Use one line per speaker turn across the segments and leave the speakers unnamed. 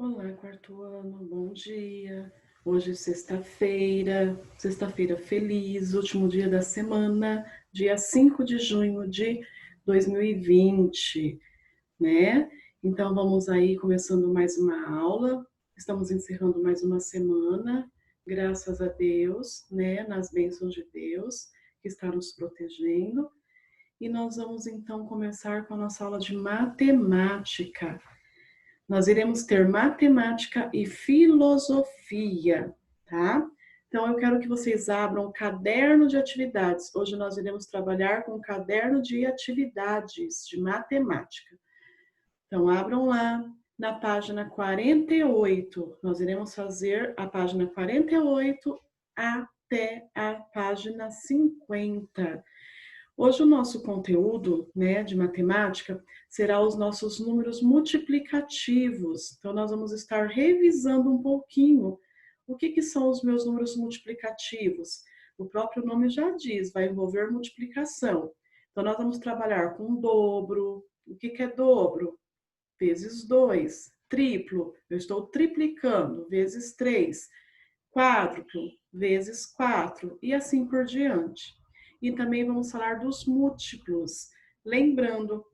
Olá, quarto ano, bom dia. Hoje é sexta-feira feliz, último dia da semana, dia 5 de junho de 2020, né? Então vamos aí começando mais uma aula. Estamos encerrando mais uma semana, graças a Deus, né? Nas bênçãos de Deus que está nos protegendo. E nós vamos então começar com a nossa aula de matemática. Nós iremos ter matemática e filosofia, tá? Então, eu quero que vocês abram o caderno de atividades. Hoje nós iremos trabalhar com o caderno de atividades de matemática. Então, abram lá na página 48. Nós iremos fazer a página 48 até a página 50. Hoje o nosso conteúdo, né, de matemática será os nossos números multiplicativos. Então nós vamos estar revisando um pouquinho o que são os meus números multiplicativos. O próprio nome já diz, vai envolver multiplicação. Então nós vamos trabalhar com dobro. O que é dobro? Vezes 2. Triplo, eu estou triplicando, vezes 3. Quádruplo, vezes 4, e assim por diante. E também vamos falar dos múltiplos. Lembrando,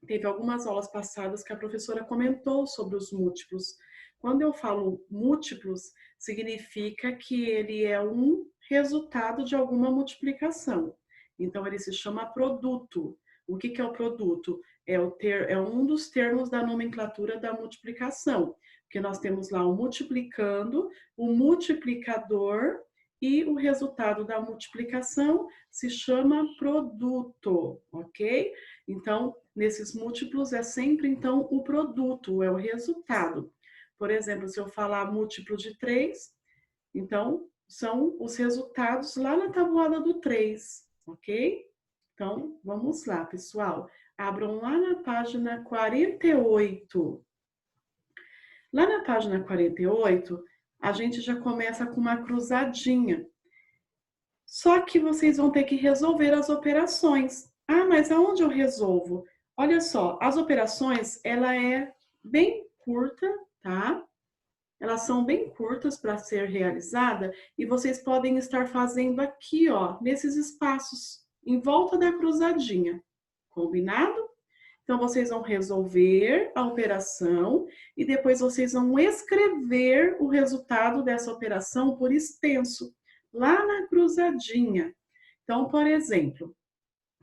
teve algumas aulas passadas que a professora comentou sobre os múltiplos. Quando eu falo múltiplos, significa que ele é um resultado de alguma multiplicação. Então, ele se chama produto. O que é o produto? É um dos termos da nomenclatura da multiplicação, porque nós temos lá o multiplicando, o multiplicador, e o resultado da multiplicação se chama produto, ok? Então, nesses múltiplos é sempre, então, o produto, é o resultado. Por exemplo, se eu falar múltiplo de 3, então, são os resultados lá na tabuada do 3, ok? Então, vamos lá, pessoal. Abram lá na página 48. Lá na página 48, a gente já começa com uma cruzadinha. Só que vocês vão ter que resolver as operações. Ah, mas aonde eu resolvo? Olha só, as operações, ela é bem curta, tá? Elas são bem curtas para ser realizada e vocês podem estar fazendo aqui, ó, nesses espaços, em volta da cruzadinha. Combinado? Então, vocês vão resolver a operação e depois vocês vão escrever o resultado dessa operação por extenso, lá na cruzadinha. Então, por exemplo,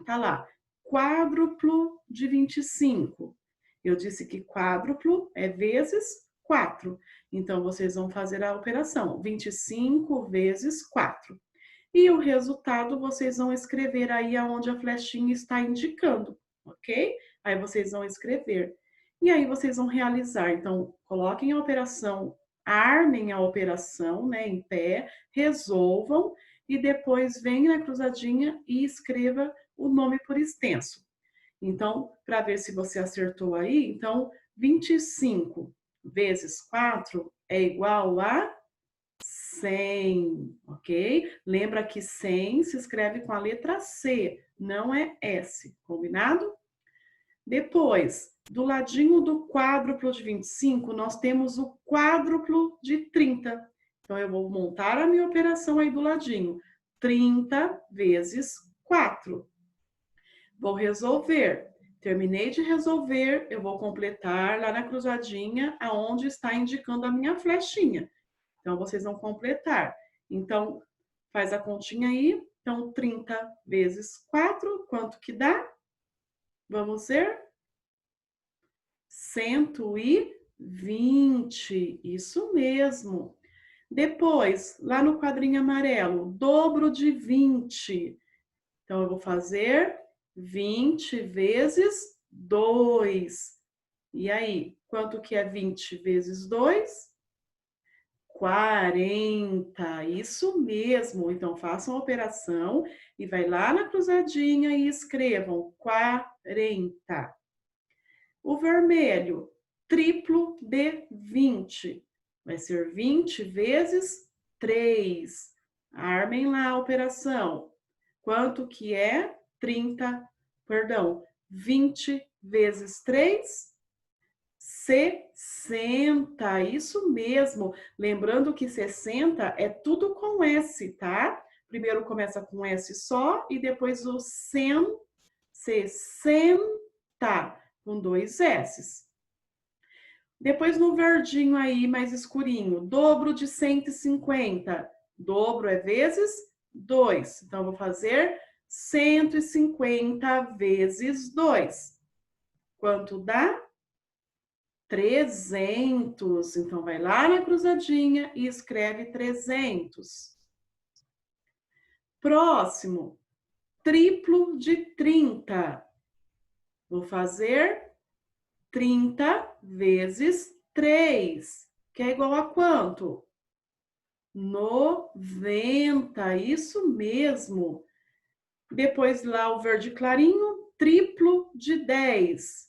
tá lá, quádruplo de 25. Eu disse que quádruplo é vezes 4. Então, vocês vão fazer a operação 25 vezes 4. E o resultado vocês vão escrever aí aonde a flechinha está indicando, ok? Aí vocês vão escrever. E aí vocês vão realizar. Então, coloquem a operação, armem a operação, né, em pé, resolvam e depois venha na cruzadinha e escreva o nome por extenso. Então, para ver se você acertou aí, então 25 vezes 4 é igual a 100, ok? Lembra que 100 se escreve com a letra C, não é S, combinado? Depois, do ladinho do quádruplo de 25, nós temos o quádruplo de 30. Então, eu vou montar a minha operação aí do ladinho. 30 vezes 4. Vou resolver. Terminei de resolver, eu vou completar lá na cruzadinha, aonde está indicando a minha flechinha. Então, vocês vão completar. Então, faz a continha aí. Então, 30 vezes 4, quanto que dá? Vamos ver? 120. Isso mesmo. Depois, lá no quadrinho amarelo, dobro de 20. Então, eu vou fazer 20 vezes 2. E aí, quanto que é 20 vezes 2? 40, isso mesmo. Então, façam a operação e vai lá na cruzadinha e escrevam 40. O vermelho, triplo de 20. Vai ser 20 vezes 3. Armem lá a operação. Quanto que é? 30, perdão, 20 vezes 3? 60, isso mesmo. Lembrando que 60 é tudo com S, tá? Primeiro começa com S só e depois o 100, 60, com dois S's. Depois no verdinho aí, mais escurinho, dobro de 150. Dobro é vezes 2. Então, eu vou fazer 150 vezes 2. Quanto dá? 300. Então, vai lá na cruzadinha e escreve 300. Próximo, triplo de 30. Vou fazer 30 vezes 3, que é igual a quanto? 90, isso mesmo. Depois lá o verde clarinho, triplo de 10.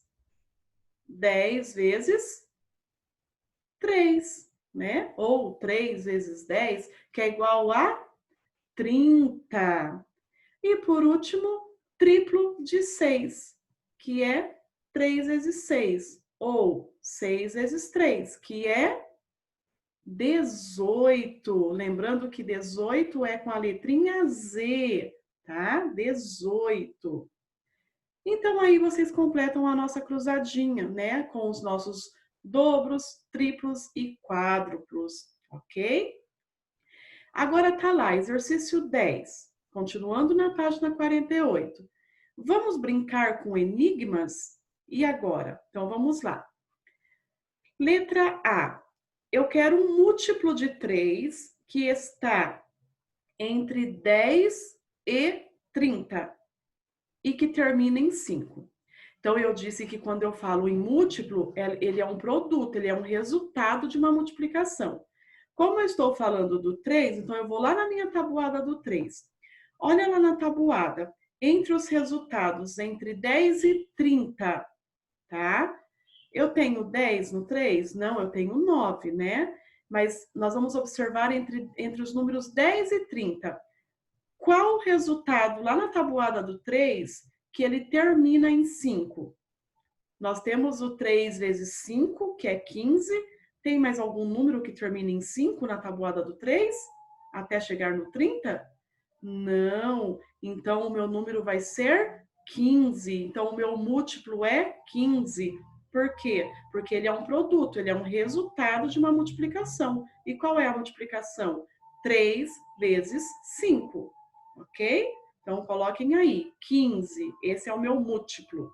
10 vezes 3, né? Ou 3 vezes 10, que é igual a 30. E por último, triplo de 6, que é 3 vezes 6, ou 6 vezes 3, que é 18. Lembrando que 18 é com a letrinha Z, tá? 18. Então, aí vocês completam a nossa cruzadinha, né? Com os nossos dobros, triplos e quádruplos, ok? Agora tá lá, exercício 10. Continuando na página 48. Vamos brincar com enigmas? E agora? Então, vamos lá. Letra A. Eu quero um múltiplo de 3 que está entre 10 e 30 e que termina em 5. Então, eu disse que quando eu falo em múltiplo, ele é um produto, ele é um resultado de uma multiplicação. Como eu estou falando do 3, então eu vou lá na minha tabuada do 3. Olha lá na tabuada, entre os resultados entre 10 e 30, tá? Eu tenho 10 no 3? Não, eu tenho 9, né? Mas nós vamos observar entre os números 10 e 30. Qual o resultado lá na tabuada do 3 que ele termina em 5? Nós temos o 3 vezes 5, que é 15. Tem mais algum número que termina em 5 na tabuada do 3? Até chegar no 30? Não. Então, o meu número vai ser 15. Então, o meu múltiplo é 15. Por quê? Porque ele é um produto, ele é um resultado de uma multiplicação. E qual é a multiplicação? 3 vezes 5, ok? Então, coloquem aí, 15. Esse é o meu múltiplo.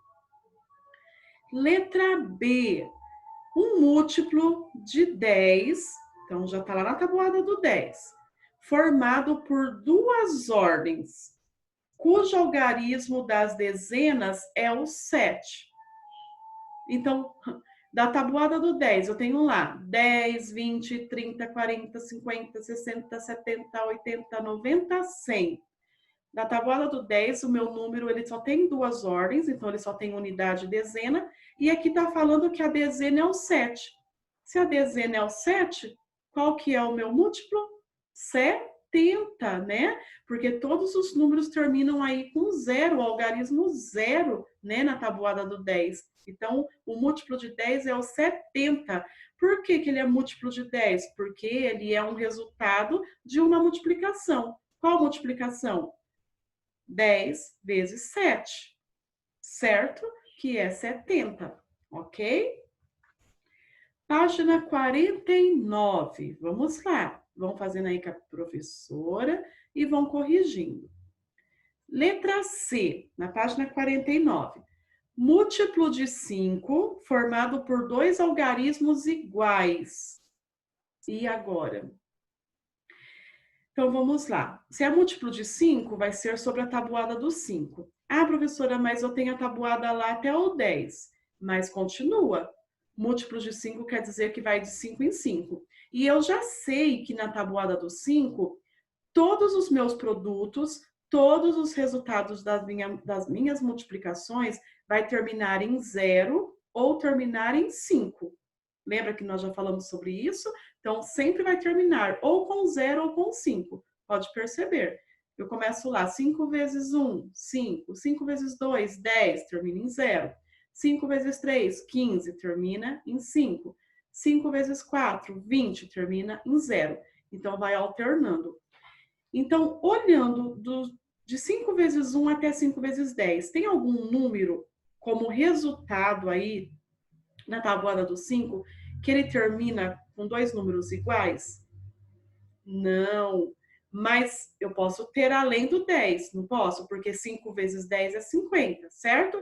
Letra B, um múltiplo de 10, então já está lá na tabuada do 10, formado por duas ordens, cujo algarismo das dezenas é o 7. Então, da tabuada do 10, eu tenho lá 10, 20, 30, 40, 50, 60, 70, 80, 90, 100. Na tabuada do 10, o meu número ele só tem duas ordens, então ele só tem unidade e dezena. E aqui está falando que a dezena é o 7. Se a dezena é o 7, qual que é o meu múltiplo? 70, né? Porque todos os números terminam aí com zero, o algarismo zero, né? Na tabuada do 10. Então, o múltiplo de 10 é o 70. Por que que ele é múltiplo de 10? Porque ele é um resultado de uma multiplicação. Qual multiplicação? 10 vezes 7, certo? Que é 70, ok? Página 49, vamos lá. Vão fazendo aí com a professora e vão corrigindo. Letra C, na página 49. Múltiplo de 5 formado por dois algarismos iguais. E agora? Então, vamos lá. Se é múltiplo de 5, vai ser sobre a tabuada do 5. Ah, professora, mas eu tenho a tabuada lá até o 10. Mas continua. Múltiplo de 5 quer dizer que vai de 5 em 5. E eu já sei que na tabuada do 5, todos os meus produtos, todos os resultados das minhas multiplicações vai terminar em 0 ou terminar em 5. Lembra que nós já falamos sobre isso? Então, sempre vai terminar ou com 0 ou com 5. Pode perceber. Eu começo lá, 5 vezes 1, 5. 5 vezes 2, 10. Termina em 0. 5 vezes 3, 15, termina em 5. 5 vezes 4, 20, termina em 0. Então, vai alternando. Então, olhando de 5 vezes 1 até 5 vezes 10, tem algum número como resultado aí na tabuada do 5 que ele termina com dois números iguais? Não, mas eu posso ter além do 10, não posso? Porque 5 vezes 10 é 50, certo?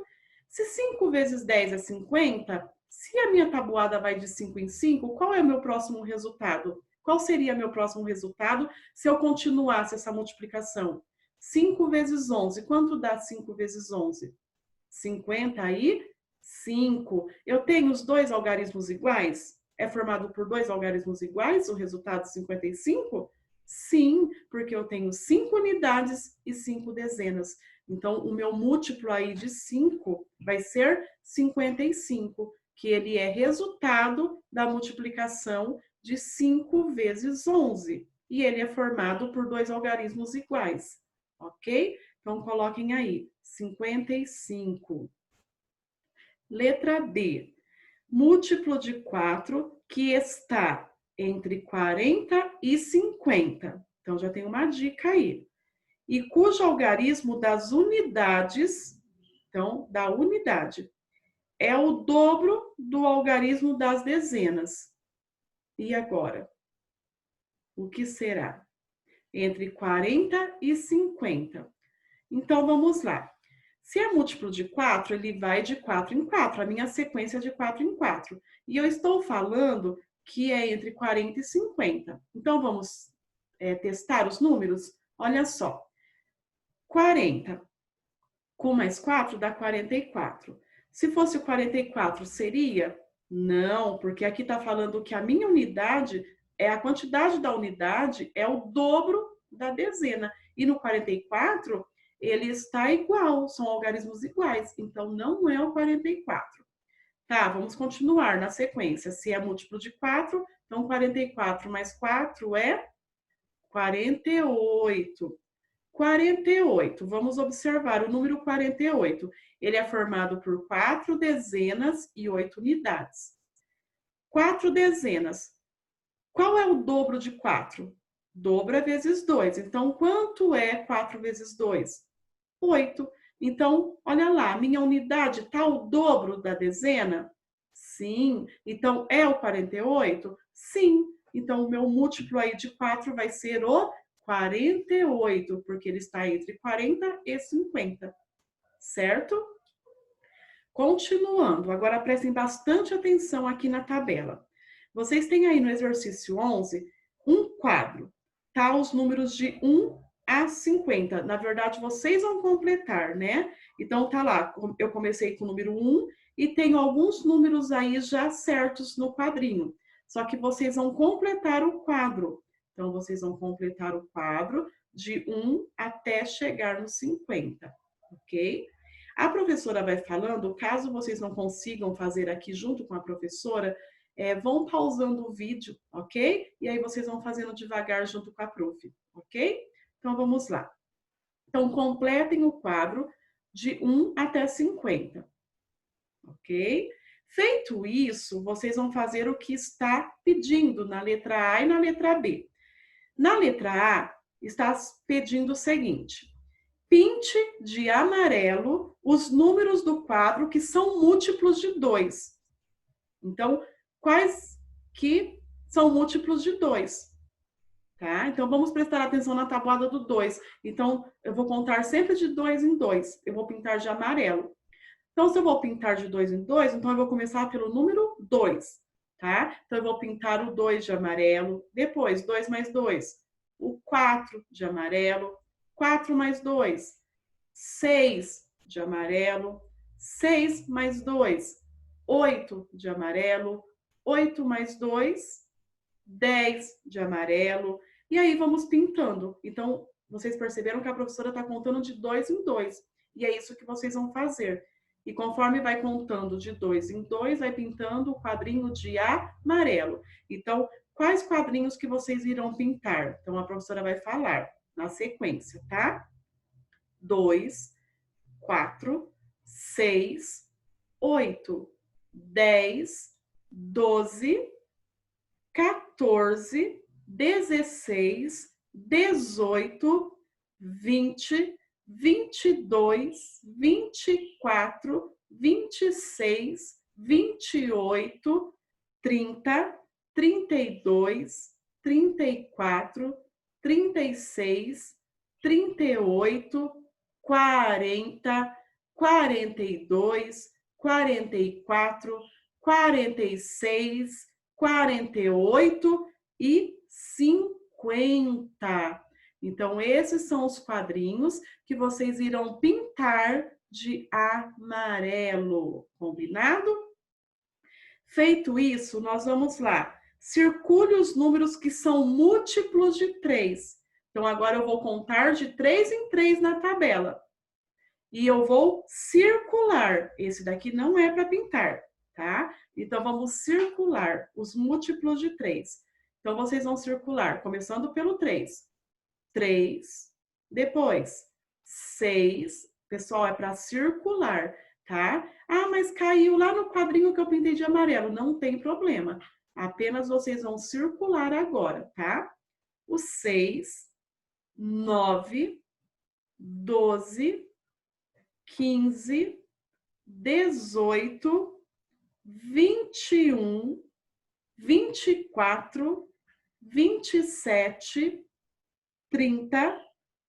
Se 5 vezes 10 é 50, se a minha tabuada vai de 5 em 5, qual é o meu próximo resultado? Qual seria meu próximo resultado se eu continuasse essa multiplicação? 5 vezes 11, quanto dá 5 vezes 11? 55. Eu tenho os dois algarismos iguais? É formado por dois algarismos iguais, o resultado 55? Sim, porque eu tenho 5 unidades e 5 dezenas. Então, o meu múltiplo aí de 5 vai ser 55, que ele é resultado da multiplicação de 5 vezes 11. E ele é formado por dois algarismos iguais, ok? Então, coloquem aí, 55. Letra D. Múltiplo de 4 que está entre 40 e 50. Então, já tem uma dica aí. E cujo algarismo das unidades, então, da unidade, é o dobro do algarismo das dezenas. E agora? O que será? Entre 40 e 50. Então, vamos lá. Se é múltiplo de 4, ele vai de 4 em 4, a minha sequência é de 4 em 4. E eu estou falando que é entre 40 e 50. Então, vamos testar os números? Olha só. 40 com mais 4 dá 44. Se fosse 44, seria? Não, porque aqui está falando que a minha unidade, a quantidade da unidade é o dobro da dezena. E no 44, ele está igual, são algarismos iguais. Então, não é o 44. Tá, vamos continuar na sequência. Se é múltiplo de 4, então 44 mais 4 é 48. 48, vamos observar o número 48. Ele é formado por 4 dezenas e 8 unidades. 4 dezenas. Qual é o dobro de 4? Dobro é vezes 2. Então, quanto é 4 vezes 2? 8. Então, olha lá, minha unidade está o dobro da dezena? Sim. Então, é o 48? Sim. Então, o meu múltiplo aí de 4 vai ser o 48, porque ele está entre 40 e 50, certo? Continuando, agora prestem bastante atenção aqui na tabela. Vocês têm aí no exercício 11 um quadro, tá? Os números de 1 a 50. Na verdade, vocês vão completar, né? Então, tá lá, eu comecei com o número 1 e tenho alguns números aí já certos no quadrinho. Só que vocês vão completar o quadro. Então, vocês vão completar o quadro de 1 até chegar no 50, ok? A professora vai falando, caso vocês não consigam fazer aqui junto com a professora, vão pausando o vídeo, ok? E aí vocês vão fazendo devagar junto com a prof, ok? Então vamos lá. Então completem o quadro de 1 até 50, ok? Feito isso, vocês vão fazer o que está pedindo na letra A e na letra B. Na letra A, está pedindo o seguinte: pinte de amarelo os números do quadro que são múltiplos de 2. Então, quais que são múltiplos de 2? Tá? Então, vamos prestar atenção na tabuada do 2. Então, eu vou contar sempre de 2 em 2. Eu vou pintar de amarelo. Então, se eu vou pintar de 2 em 2, então eu vou começar pelo número 2. Tá? Então, eu vou pintar o 2 de amarelo. Depois, 2 mais 2. O 4 de amarelo. 4 mais 2. 6 de amarelo. 6 mais 2. 8 de amarelo. 8 mais 2. 10 de amarelo. E aí vamos pintando. Então, vocês perceberam que a professora está contando de 2 em 2. E é isso que vocês vão fazer. E conforme vai contando de 2 em 2, vai pintando o quadrinho de amarelo. Então, quais quadrinhos que vocês irão pintar? Então, a professora vai falar na sequência, tá? 2, 4, 6, 8, 10, 12, 14, 16, 18, 20, 22, 24, 26, 28, 30, 32, 34, 36, 38, 40, 42, 44, 46, 48 e 50. Então, esses são os quadrinhos que vocês irão pintar de amarelo, combinado? Feito isso, nós vamos lá. Circule os números que são múltiplos de 3. Então, agora eu vou contar de 3 em 3 na tabela. E eu vou circular. Esse daqui não é para pintar, tá? Então, vamos circular os múltiplos de 3. Então, vocês vão circular, começando pelo 3. 3, depois 6. Pessoal, é para circular, tá? Ah, mas caiu lá no quadrinho que eu pintei de amarelo. Não tem problema. Apenas vocês vão circular agora, tá? O 6, 9, 12, 15, 18, 21, 24, 27, 30,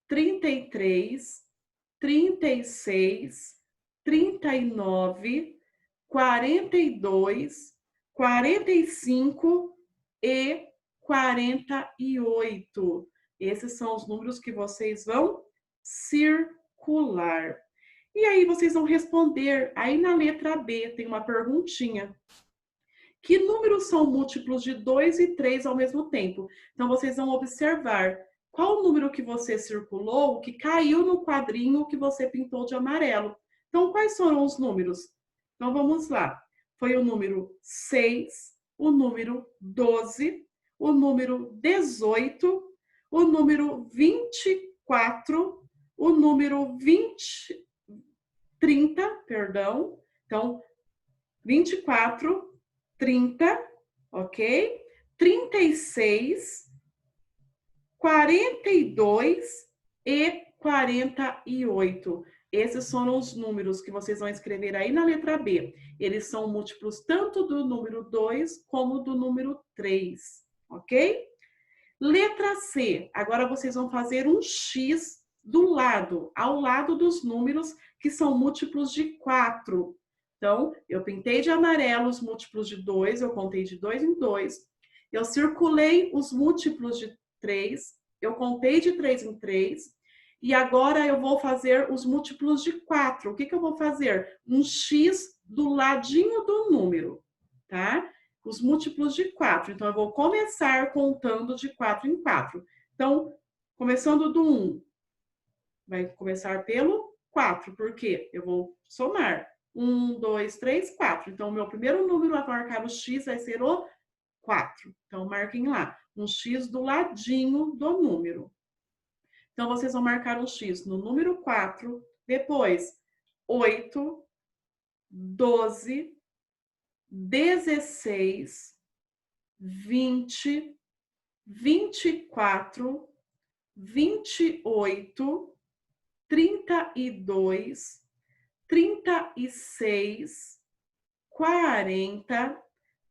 33, 36, 39, 42, 45 e 48. Esses são os números que vocês vão circular. E aí vocês vão responder, aí na letra B tem uma perguntinha. Que números são múltiplos de 2 e 3 ao mesmo tempo? Então vocês vão observar qual o número que você circulou que caiu no quadrinho que você pintou de amarelo. Então quais foram os números? Então vamos lá. Foi o número 6, o número 12, o número 18, o número 24, o número 30, perdão. Então, 24, 30, ok? 36, 42 e 48. Esses foram os números que vocês vão escrever aí na letra B. Eles são múltiplos tanto do número 2 como do número 3, ok? Letra C. Agora vocês vão fazer um X do lado, ao lado dos números que são múltiplos de 4. Então, eu pintei de amarelo os múltiplos de 2, eu contei de 2 em 2. Eu circulei os múltiplos de 3, eu contei de 3 em 3. E agora eu vou fazer os múltiplos de 4. O que eu vou fazer? Um X do ladinho do número, tá? Os múltiplos de 4. Então, eu vou começar contando de 4 em 4. Então, começando do 1, vai começar pelo 4, porque eu vou somar. 1, 2, 3, 4. Então, o meu primeiro número a marcar o X vai ser o 4. Então, marquem lá, um X do ladinho do número. Então, vocês vão marcar um X no número 4, depois 8, 12, 16, 20, 24, 28, 32, 36, 40,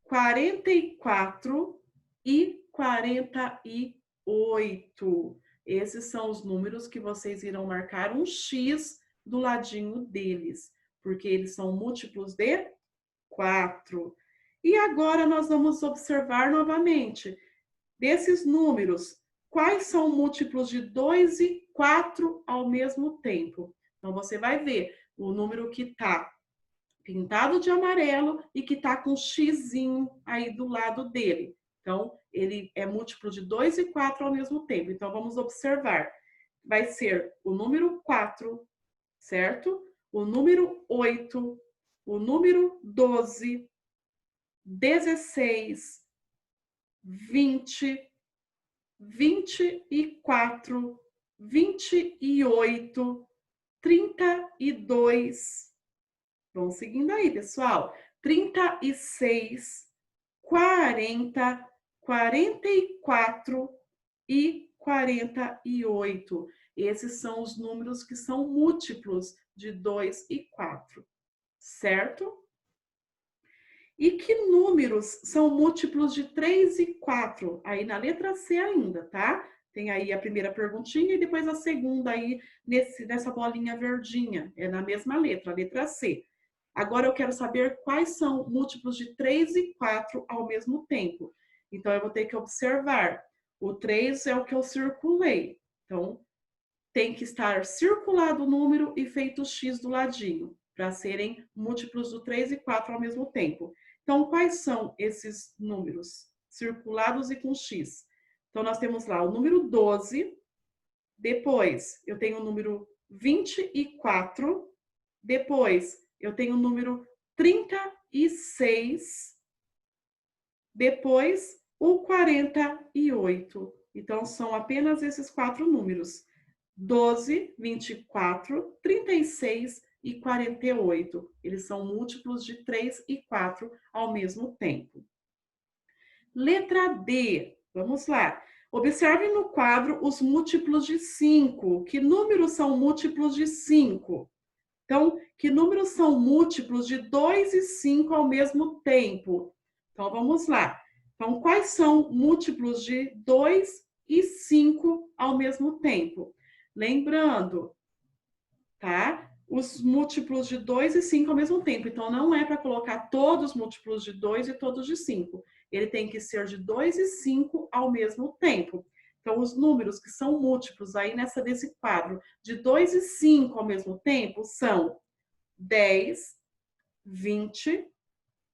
44 e 48. Esses são os números que vocês irão marcar um X do ladinho deles, porque eles são múltiplos de 4. E agora nós vamos observar novamente, desses números, quais são múltiplos de 2 e 4 ao mesmo tempo. Então, você vai ver o número que está pintado de amarelo e que está com xizinho aí do lado dele. Então, ele é múltiplo de 2 e 4 ao mesmo tempo. Então, vamos observar. Vai ser o número 4, certo? O número 8, o número 12, 16, 20, 24, 28, 32, Vamos seguindo aí, pessoal. 36, 40, 44 e 48. Esses são os números que são múltiplos de 2 e 4, certo? E que números são múltiplos de 3 e 4? Aí na letra C ainda, tá? Tem aí a primeira perguntinha e depois a segunda aí nessa bolinha verdinha. É na mesma letra, a letra C. Agora eu quero saber quais são múltiplos de 3 e 4 ao mesmo tempo. Então eu vou ter que observar. O 3 é o que eu circulei. Então tem que estar circulado o número e feito X do ladinho, para serem múltiplos do 3 e 4 ao mesmo tempo. Então, quais são esses números circulados e com X? Então, nós temos lá o número 12, depois eu tenho o número 24, depois eu tenho o número 36, depois o 48. Então, são apenas esses 4 números. 12, 24, 36 e 48. Eles são múltiplos de 3 e 4 ao mesmo tempo. Letra D. Vamos lá. Observe no quadro os múltiplos de 5. Que números são múltiplos de 5? Então, que números são múltiplos de 2 e 5 ao mesmo tempo? Então, vamos lá. Então, quais são múltiplos de 2 e 5 ao mesmo tempo? Lembrando, tá? Os múltiplos de 2 e 5 ao mesmo tempo. Então, não é para colocar todos os múltiplos de 2 e todos de 5. Ele tem que ser de 2 e 5 ao mesmo tempo. Então, os números que são múltiplos aí nesse quadro de 2 e 5 ao mesmo tempo são 10, 20,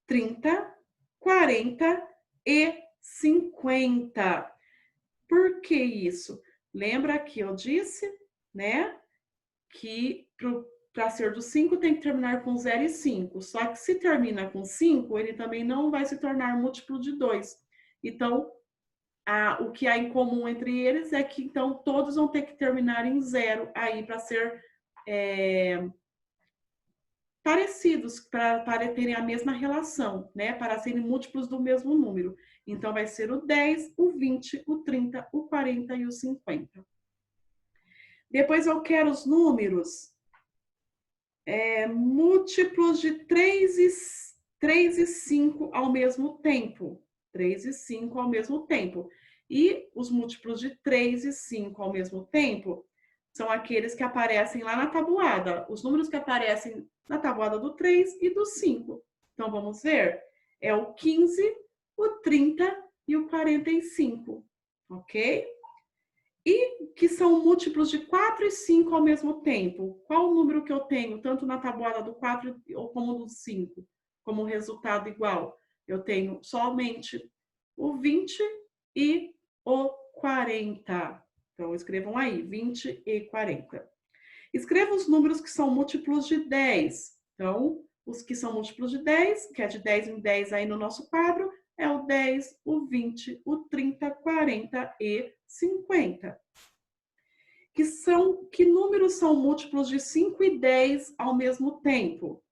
30, 40 e 50. Por que isso? Lembra que eu disse, né? Que para ser do 5 tem que terminar com 0 e 5. Só que se termina com 5, ele também não vai se tornar múltiplo de 2. Então, o que há em comum entre eles é que então todos vão ter que terminar em 0 aí para ser parecidos, para terem a mesma relação, né? Para serem múltiplos do mesmo número. Então, vai ser o 10, o 20, o 30, o 40 e o 50. Depois eu quero os números múltiplos de 3 e 5 ao mesmo tempo. 3 e 5 ao mesmo tempo. E os múltiplos de 3 e 5 ao mesmo tempo são aqueles que aparecem lá na tabuada. Os números que aparecem na tabuada do 3 e do 5. Então, vamos ver? É o 15, o 30 e o 45. Ok? E que são múltiplos de 4 e 5 ao mesmo tempo. Qual o número que eu tenho, tanto na tabuada do 4 como do 5, como resultado igual? Eu tenho somente o 20 e o 40. Então, escrevam aí, 20 e 40. Escreva os números que são múltiplos de 10. Então, os que são múltiplos de 10, que é de 10 em 10 aí no nosso quadro, é o 10, o 20, o 30, 40 e 50. Que números são múltiplos de 5 e 10 ao mesmo tempo?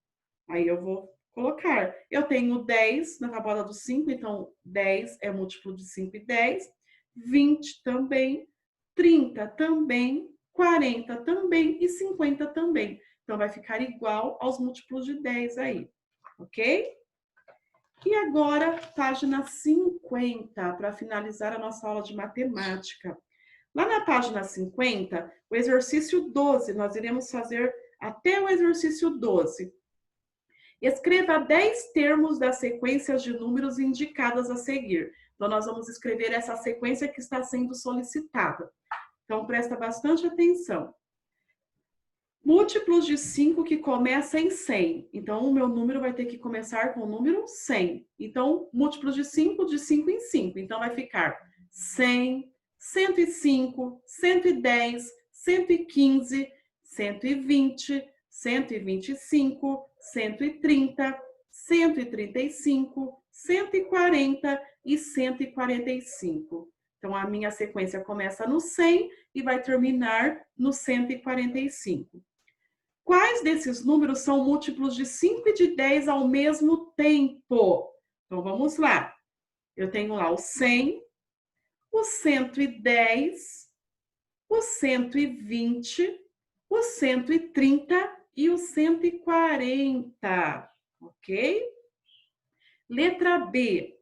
Aí eu vou colocar. Eu tenho 10 na tabuada do 5, então 10 é múltiplo de 5 e 10. 20 também, 30 também, 40 também e 50 também. Então, vai ficar igual aos múltiplos de 10 aí, ok? E agora, página 50, para finalizar a nossa aula de matemática. Lá na página 50, o exercício 12, nós iremos fazer até o exercício 12. Escreva 10 termos das sequências de números indicadas a seguir. Então, nós vamos escrever essa sequência que está sendo solicitada. Então, presta bastante atenção. Múltiplos de 5 que começa em 100. Então, o meu número vai ter que começar com o número 100. Então, múltiplos de 5 em 5. Então, vai ficar 100, 105, 110, 115, 120, 125, 130, 135, 140 e 145. Então, a minha sequência começa no 100 e vai terminar no 145. Quais desses números são múltiplos de 5 e de 10 ao mesmo tempo? Então, vamos lá. Eu tenho lá o 100, o 110, o 120, o 130 e o 140, ok? Letra B.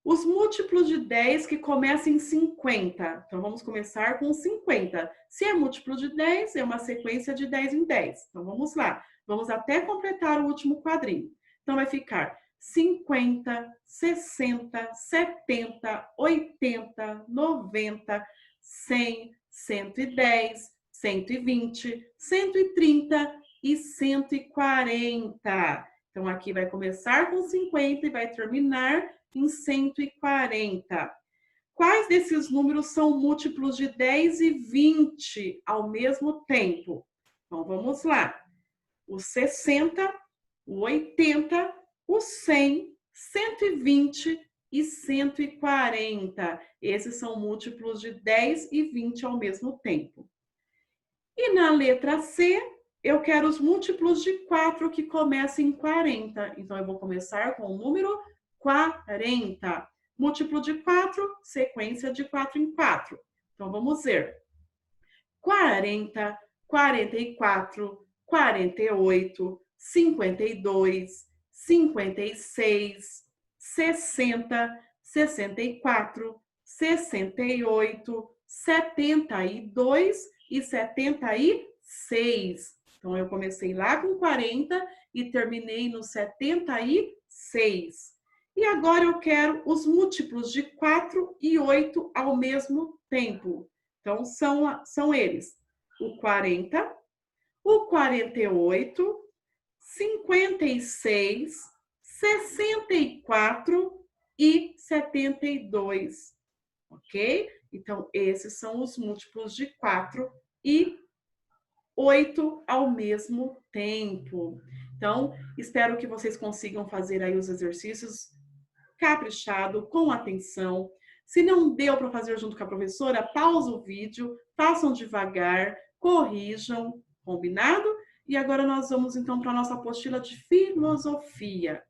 Os múltiplos de 10 que começam em 50. Então, vamos começar com 50. Se é múltiplo de 10, é uma sequência de 10 em 10. Então, vamos lá. Vamos até completar o último quadrinho. Então, vai ficar 50, 60, 70, 80, 90, 100, 110, 120, 130 e 140. Então, aqui vai começar com 50 e vai terminar em 140. Quais desses números são múltiplos de 10 e 20 ao mesmo tempo? Então, vamos lá. O 60, o 80, o 100, 120 e 140. Esses são múltiplos de 10 e 20 ao mesmo tempo. E na letra C, eu quero os múltiplos de 4 que começam em 40. Então, eu vou começar com o número 40. Múltiplo de 4, sequência de 4 em 4. Então, vamos ver. 40, 44, 48, 52, 56, 60, 64, 68, 72 e 76. Então, eu comecei lá com 40 e terminei no 76. E agora eu quero os múltiplos de 4 e 8 ao mesmo tempo. Então, são eles: o 40, o 48, 56, 64 e 72. Ok? Então, esses são os múltiplos de 4 e 8 ao mesmo tempo. Então, espero que vocês consigam fazer aí os exercícios caprichado, com atenção. Se não deu para fazer junto com a professora, pausa o vídeo, façam devagar, corrijam, combinado? E agora nós vamos então para a nossa apostila de filosofia.